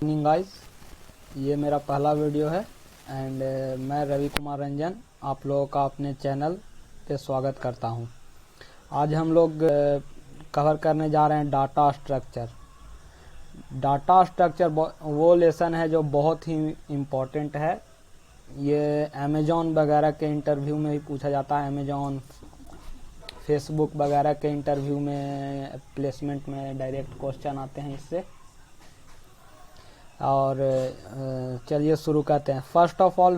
Morning guys, ये मेरा पहला वीडियो है एंड मैं रवि कुमार रंजन आप लोगों का अपने चैनल पे स्वागत करता हूँ। आज हम लोग कवर करने जा रहे हैं डाटा स्ट्रक्चर। डाटा स्ट्रक्चर वो लेसन है जो बहुत ही इम्पोर्टेंट है। ये अमेज़ॉन वगैरह के इंटरव्यू में भी पूछा जाता है। अमेज़ॉन, फेसबुक वगैरह के इंटरव्यू में, प्लेसमेंट में डायरेक्ट क्वेश्चन आते हैं इससे। और चलिए शुरू करते हैं। फर्स्ट ऑफ ऑल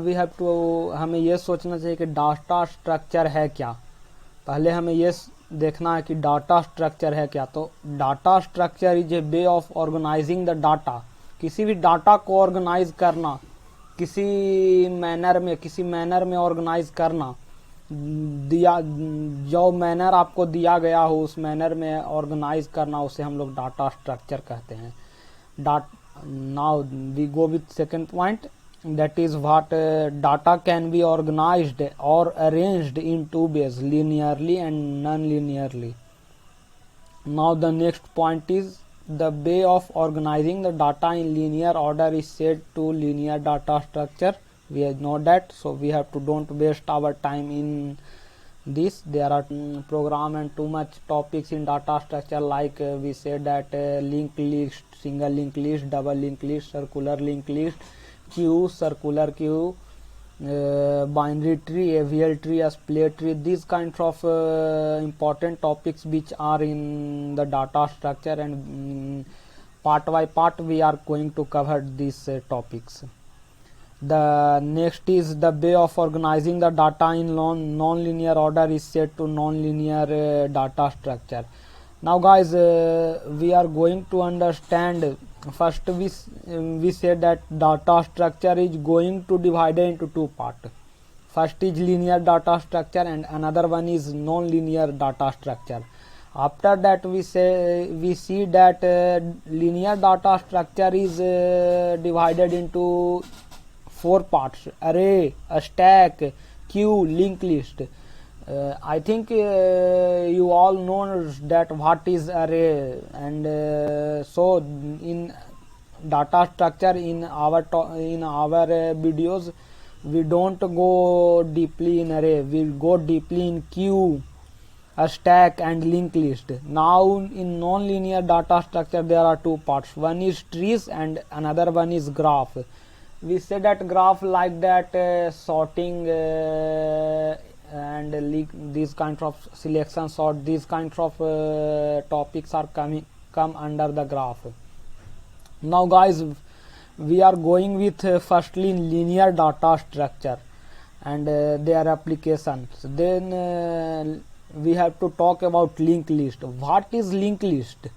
हमें ये सोचना चाहिए कि डाटा स्ट्रक्चर है क्या। पहले हमें ये देखना है कि डाटा स्ट्रक्चर है क्या। तो data structure is a way of organising the data. किसी भी डाटा को ऑर्गेनाइज करना, किसी मैनर में ऑर्गेनाइज करना, जो मैनर आपको दिया गया हो उस मैनर में ऑर्गेनाइज करना, उसे हम लोग डाटा स्ट्रक्चर कहते हैं। Now we go with second point, that is what data can be organized or arranged in two ways, linearly and non-linearly. Now the next point is the way of organizing the data in linear order is said to linear data structure. We know that, so we have to don't waste our time in this. There are program and too much topics in data structure, like we said that linked list, single linked list, double linked list, circular linked list, queue, circular queue, binary tree, AVL tree, split tree. These kinds of important topics which are in the data structure, and part by part we are going to cover these topics. The next is the way of organizing the data in non-linear order is said to non-linear data structure. Now guys, we are going to understand. First we said that data structure is going to divide into two parts. First is linear data structure and another one is non-linear data structure. After that we see that linear data structure is divided into four parts: array, a stack, queue, linked list. I think you all know that what is array, and so in data structure in our videos we don't go deeply in array, we go deeply in queue, a stack and linked list. Now in non-linear data structure there are two parts. One is trees and another one is graph. We say that graph like that sorting and these kinds of selection sort, these kinds of topics are come under the graph. Now guys, we are going with firstly linear data structure and their applications. Then we have to talk about linked list. What is linked list?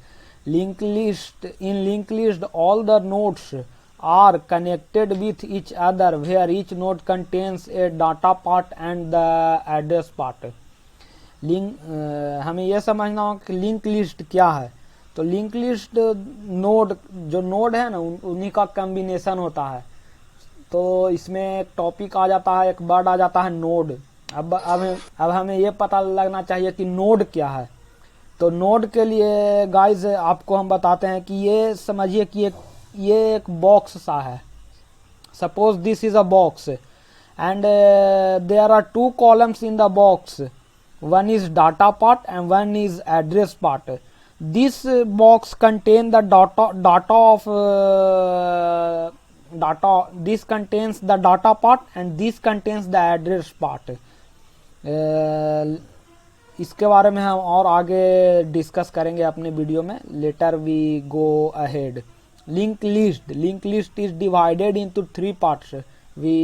In linked list all the nodes are connected with each other, where each node contains a data part and the address part. हमें यह समझना हो कि link list क्या है। तो link list node, जो node है ना, उन्हीं का कॉम्बिनेशन होता है। तो इसमें एक टॉपिक आ जाता है, एक वर्ड आ जाता है नोड। अब हमें ये पता लगना चाहिए कि नोड क्या है। तो नोड के लिए गाइज आपको हम बताते हैं कि ये समझिए कि ये एक बॉक्स सा है। Suppose this is a box and there are two columns in the box. One is data part and one is address part. This box contain the this contains the data part and this contains the address part. इसके बारे में हम और आगे discuss करेंगे अपने video में. Later we go ahead. Linked list is divided into three parts. We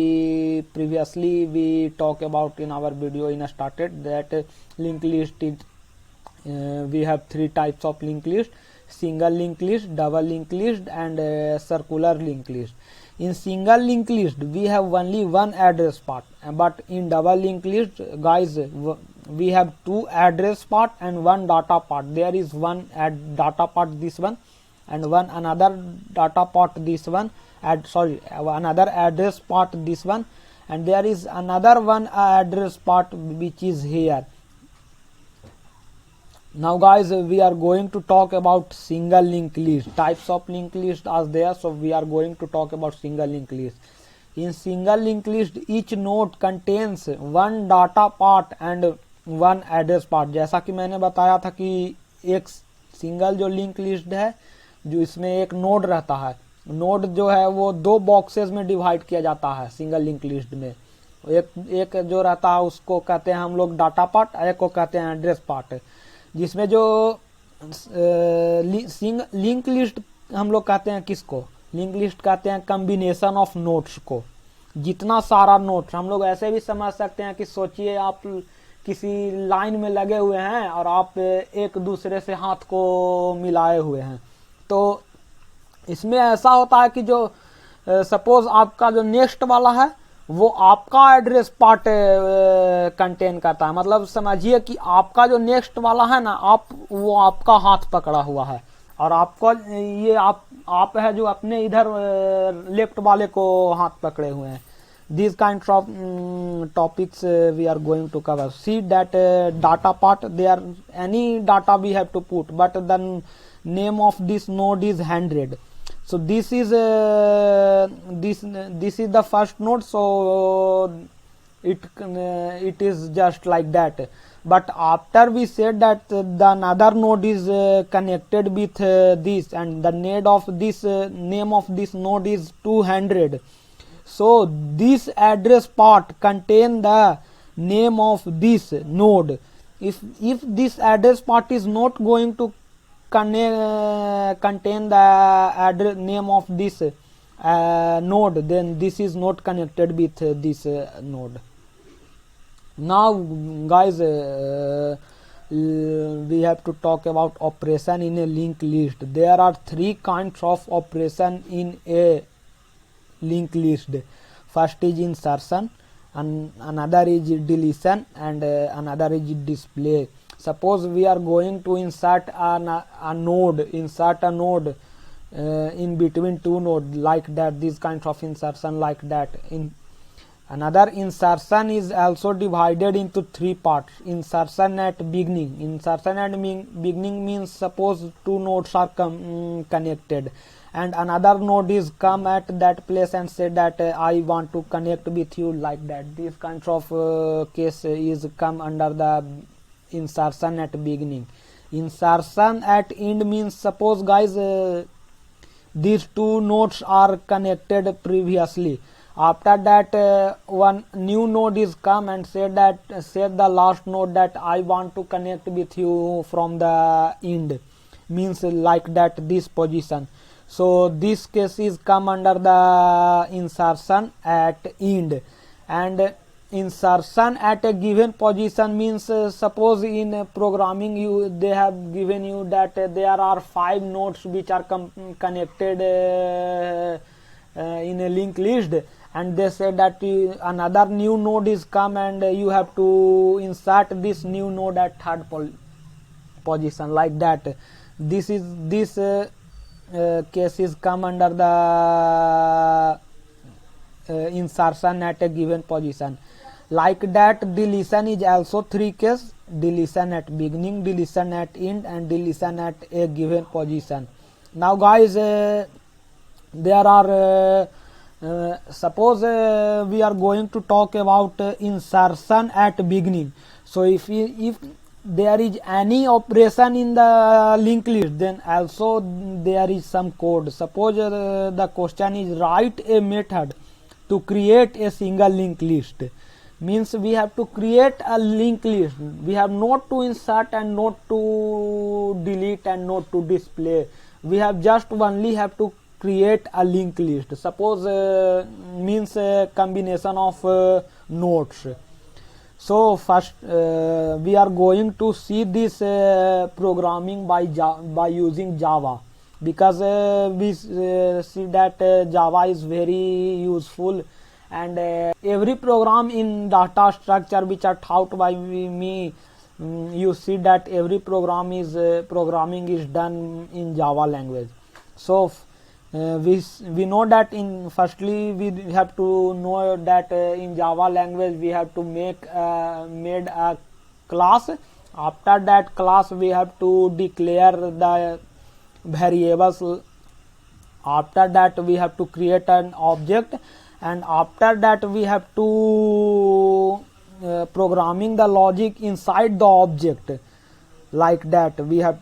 previously talk about in our video in started that linked list is we have three types of linked list: single linked list, double linked list and circular linked list. In single linked list we have only one address part, but in double linked list guys we have two address part and one data part. There is one data part, this one, and one another data part, this one, another address part, this one, and there is another one address part which is here. Now guys, we are going to talk about single linked list. Types of linked list are there, so we are going to talk about single linked list. In single linked list, each node contains one data part and one address part. जैसा कि मैंने बताया था कि एक single जो link list है, जो इसमें एक नोड रहता है, नोड जो है वो दो बॉक्सेस में डिवाइड किया जाता है सिंगल लिंक लिस्ट में. एक जो रहता है उसको कहते हैं हम लोग डाटा पार्ट, एक को कहते हैं एड्रेस पार्ट. जिसमें जो लिंक लिस्ट हम लोग कहते हैं किसको, लिंक लिस्ट कहते हैं कॉम्बिनेशन ऑफ नोट्स को. जितना सारा नोट्स हम लोग ऐसे भी समझ सकते हैं कि सोचिए आप किसी लाइन में लगे हुए हैं और आप एक दूसरे से हाथ को मिलाए हुए हैं. तो इसमें ऐसा होता है कि जो सपोज आपका जो नेक्स्ट वाला है वो आपका एड्रेस पार्ट कंटेन करता है. मतलब समझिए कि आपका जो नेक्स्ट वाला है ना, वो आपका हाथ पकड़ा हुआ है और आपको ये आप है जो अपने इधर लेफ्ट वाले को हाथ पकड़े हुए हैं. These kinds of topics we are going to cover. See that data part, there any data we have to put, but the name of this node is 100. So this is this is the first node, so it is just like that. But after we said that the another node is connected with this, and the name of this node is 200. So this address part contain the name of this node. If this address part is not going to contain the address name of this node, then this is not connected with this node. Now guys, we have to talk about operation in a linked list. There are three kinds of operation in a linked list. First is insertion, and another is deletion, and another is display. Suppose we are going to insert a node in between two nodes, like that. These kinds of insertion like that. In another insertion is also divided into three parts. Insertion at beginning. Insertion at beginning means suppose two nodes are connected, and another node is come at that place and say that I want to connect with you, like that. This kinds of case is come under the insertion at beginning. Insertion at end means suppose guys these two nodes are connected previously. After that one new node is come and said the last node that I want to connect with you from the end, means like that, this position. So this case is come under the insertion at end. And insertion at a given position means suppose in programming they have given you that there are 5 nodes which are connected in a linked list, and they say that another new node is come and you have to insert this new node at third position, like that. This case is come under the insertion at a given position. Like that, deletion is also three cases: deletion at beginning, deletion at end, and deletion at a given position. Now guys, there are suppose we are going to talk about insertion at beginning. So if there is any operation in the linked list, then also there is some code. Suppose the question is write a method to create a single linked list. Means we have to create a linked list. We have not to insert and not to delete and not to display. We have just only have to create a linked list. Suppose means a combination of nodes. So first we are going to see this programming by using Java, because we see that Java is very useful, and every program in data structure which are taught by me, you see that every programming is done in Java language. So we know that firstly we have to know that in Java language we have to made a class, After that class we have to declare the variables. After that we have to create an object, and after that we have to programming the logic inside the object, like that. We have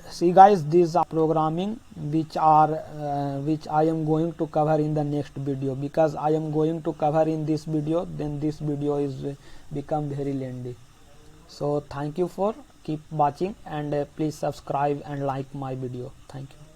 see guys, these are programming which I am going to cover in the next video, because I am going to cover in this video, then this video is become very lengthy. So thank you for keep watching, and please subscribe and like my video. Thank you.